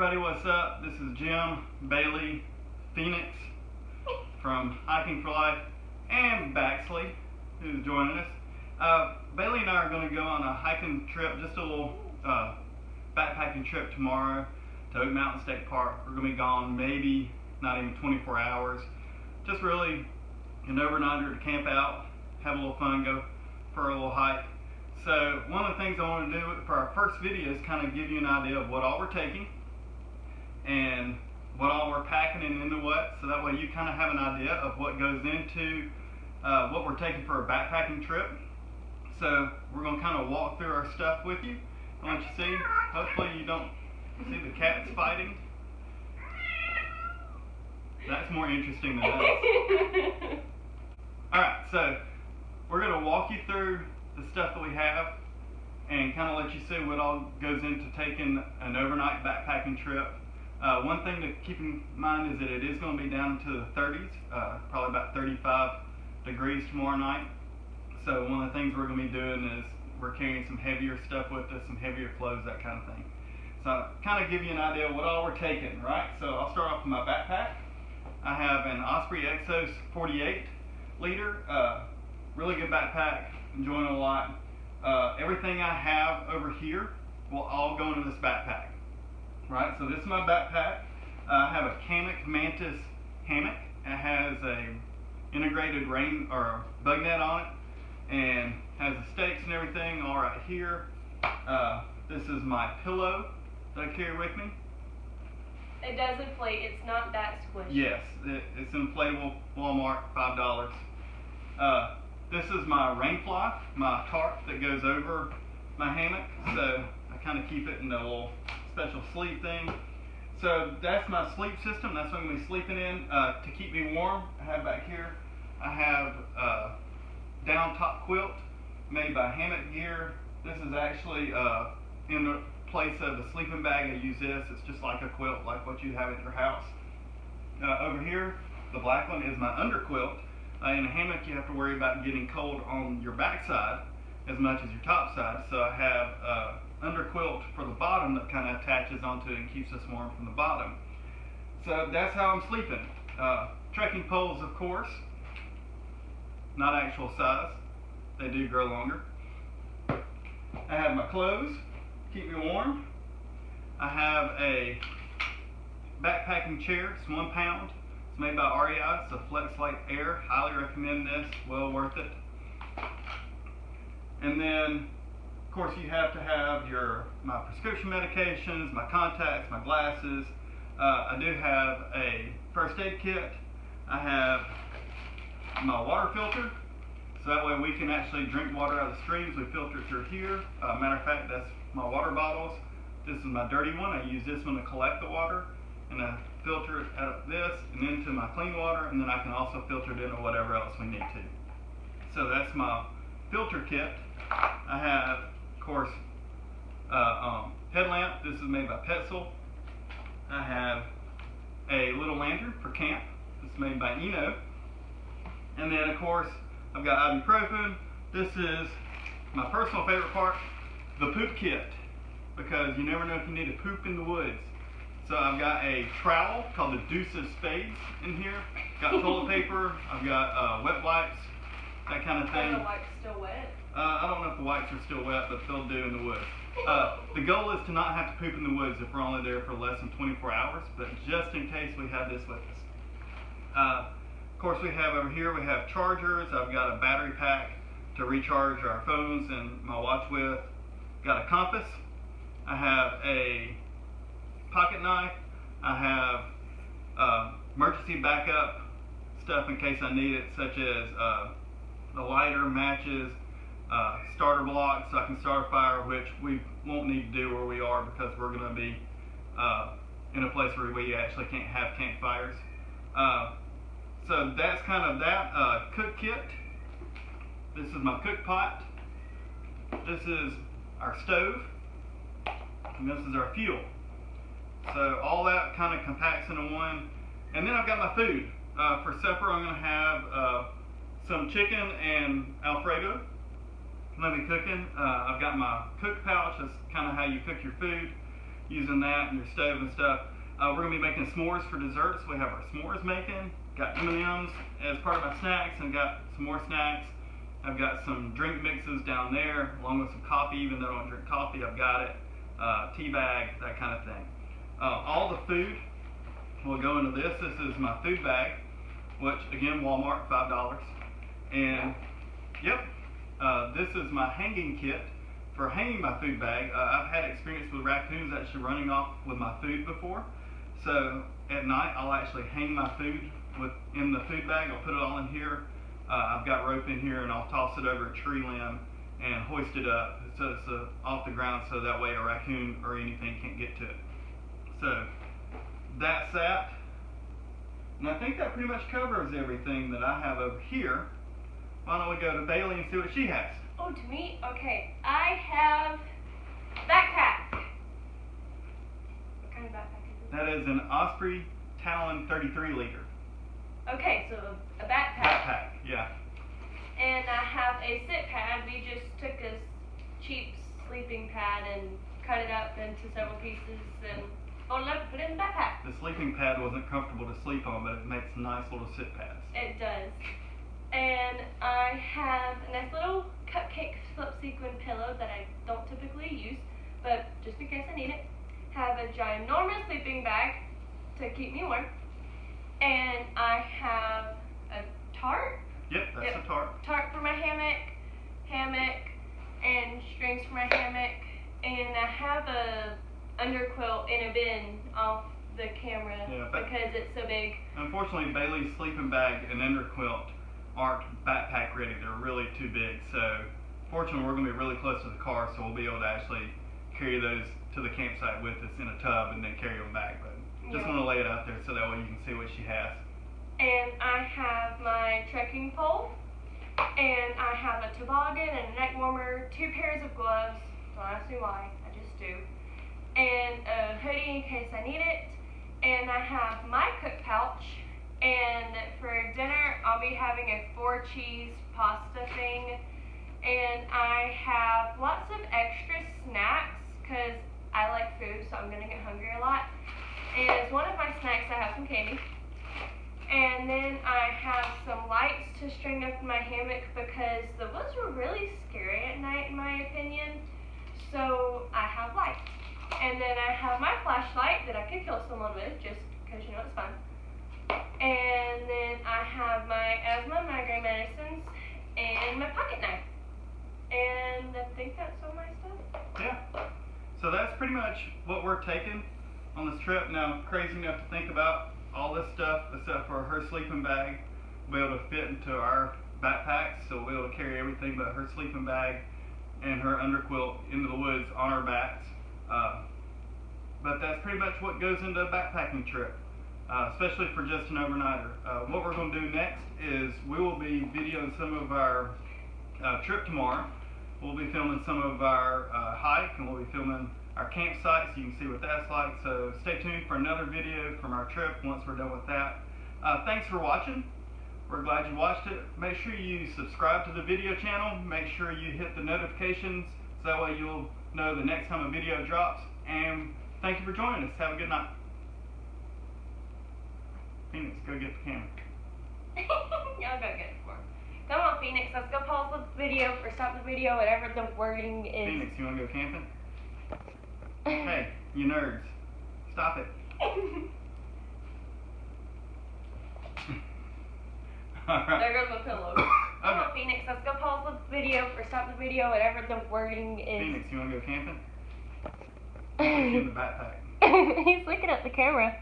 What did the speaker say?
everybody, what's up? This is Jim Bailey Phoenix from Hiking for Life and Baxley, who's joining us. Bailey and I are going to go on a hiking trip, just a little backpacking trip tomorrow to Oak Mountain State Park. We're going to be gone maybe not even 24 hours. Just really an overnighter to camp out, have a little fun, go for a little hike. So one of the things I want to do for our first video is kind of give you an idea of what all we're taking and what all we're packing and into what, so that way you kind of have an idea of what goes into what we're taking for a backpacking trip. So we're going to kind of walk through our stuff with you. I want you to see, hopefully you don't see the cats fighting. That's more interesting than us. Alright, so we're going to walk you through the stuff that we have and kind of let you see what all goes into taking an overnight backpacking trip. One thing to keep in mind is that it is going to be down to the 30s, probably about 35 degrees tomorrow night. So one of the things we're going to be doing is we're carrying some heavier stuff with us, some heavier clothes, that kind of thing. So kind of give you an idea of what all we're taking, right? So I'll start off with my backpack. I have an Osprey Exos 48 liter, really good backpack, enjoying it a lot. Everything I have over here will all go into this backpack, right? So this is my backpack. I have a Hammock Mantis hammock. It has a integrated rain or bug net on it, and has the stakes and everything all right here. This is my pillow that I carry with me. It does inflate. It's not that squishy. Yes, it's inflatable. Walmart, $5. This is my rain fly, my tarp that goes over my hammock. So I kind of keep it in a little special sleeve thing. So that's my sleep system. That's what I'm going to be sleeping in to keep me warm. I have back here, I have a down top quilt made by Hammock Gear. This is actually in the place of the sleeping bag. I use this. It's just like a quilt, like what you have at your house. Over here, the black one is my underquilt. In a hammock, you have to worry about getting cold on your backside as much as your top side. So I have underquilt for the bottom that kind of attaches onto it and keeps us warm from the bottom. So that's how I'm sleeping. Trekking poles, of course, not actual size. They do grow longer. I have my clothes, keep me warm. I have a backpacking chair. It's 1 pound. It's made by REI. It's a FlexLite Air. Highly recommend this. Well worth it. And then, of course, you have to have my prescription medications, my contacts, my glasses. I do have a first aid kit. I have my water filter. So that way we can actually drink water out of the streams. We filter it through here. Matter of fact, that's my water bottles. This is my dirty one. I use this one to collect the water, and I filter it out of this and into my clean water, and then I can also filter it into whatever else we need to. So that's my filter kit. I have, of course, headlamp. This is made by Petzl. I have a little lantern for camp. It's made by Eno. And then, of course, I've got ibuprofen. This is my personal favorite part, the poop kit, because you never know if you need to poop in the woods. So I've got a trowel called the Deuce of Spades in here. Got toilet paper. I've got wet wipes, that kind of thing. Are the wipes still wet? I don't know if the wipes are still wet, but they'll do in the woods. The goal is to not have to poop in the woods if we're only there for less than 24 hours, but just in case we have this with us. Of course, we have over here, we have chargers. I've got a battery pack to recharge our phones and my watch with. Got a compass. I have a pocket knife. I have emergency backup stuff in case I need it, such as a lighter, matches, starter blocks so I can start a fire, which we won't need to do where we are because we're going to be in a place where we actually can't have campfires. So that's kind of that. Cook kit. This is my cook pot. This is our stove. And this is our fuel. So all that kind of compacts into one. And then I've got my food. For supper I'm going to have some chicken and Alfredo. Let me cooking. I've got my cook pouch. That's kind of how you cook your food. using that and your stove and stuff. We're gonna be making s'mores for desserts. We have our s'mores making. Got M&Ms as part of my snacks, and got some more snacks. I've got some drink mixes down there, along with some coffee. Even though I don't drink coffee, I've got it. Tea bag, that kind of thing. All the food will go into this. This is my food bag, which again, Walmart, $5. And yep, this is my hanging kit for hanging my food bag. I've had experience with raccoons actually running off with my food before. So at night, I'll actually hang my food in the food bag. I'll put it all in here. I've got rope in here, and I'll toss it over a tree limb and hoist it up so it's off the ground, so that way a raccoon or anything can't get to it. So that's that. And I think that pretty much covers everything that I have over here. Why don't we go to Bailey and see what she has? Oh, to me? Okay. I have backpack. What kind of backpack is it? That is an Osprey Talon 33 liter. Okay, so a backpack. Backpack, yeah. And I have a sit pad. We just took a cheap sleeping pad and cut it up into several pieces and folded it up and put it in the backpack. The sleeping pad wasn't comfortable to sleep on, but it makes nice little sit pads. It does. And I have a nice little cupcake slip sequin pillow that I don't typically use, but just in case I need it. Have a ginormous sleeping bag to keep me warm. And I have a tarp. Yep, that's a tarp. Tarp for my hammock, and strings for my hammock. And I have a underquilt in a bin off the camera because it's so big. Unfortunately, Bailey's sleeping bag and underquilt aren't backpack ready. They're really too big. So, fortunately, we're going to be really close to the car, so we'll be able to actually carry those to the campsite with us in a tub and then carry them back. But just want to lay it out there so that way you can see what she has. And I have my trekking pole, and I have a toboggan and a neck warmer, 2 pairs of gloves, don't ask me why, I just do, and a hoodie in case I need it, and I have my cook pouch, and for dinner I'll be having a 4-cheese pasta thing, and I have lots of extra snacks because I like food, so I'm going to get hungry a lot. And as one of my snacks, I have some candy. And then I have some lights to string up in my hammock because the woods were really scary at night, in my opinion. So I have lights. And then I have my flashlight that I could kill someone with, just because you know it's fun. And then I have my asthma, migraine medicines, and my pocket knife. And I think that's all my stuff. Yeah. So that's pretty much what we're taking on this trip. Now, crazy enough to think about all this stuff except for her sleeping bag will be able to fit into our backpacks, so we'll be able to carry everything but her sleeping bag and her underquilt into the woods on our backs. But that's pretty much what goes into a backpacking trip, especially for just an overnighter. What we're going to do next is we will be videoing some of our trip tomorrow. We'll be filming some of our hike, and we'll be filming our campsite, so you can see what that's like. So stay tuned for another video from our trip once we're done with that. Thanks for watching. We're glad you watched it. Make sure you subscribe to the video channel. Make sure you hit the notifications so that way you'll know the next time a video drops. And thank you for joining us. Have a good night. Phoenix, go get the camera. Y'all go get it for me. Come on, Phoenix, let's go pause the video or stop the video, whatever the wording is. Phoenix, you want to go camping? Hey, you nerds. Stop it. Alright. There goes my pillow. Come on, Phoenix, let's go pause the video or stop the video, whatever the wording is. Phoenix, you want to go camping? I'll put you in the backpack. He's looking at the camera.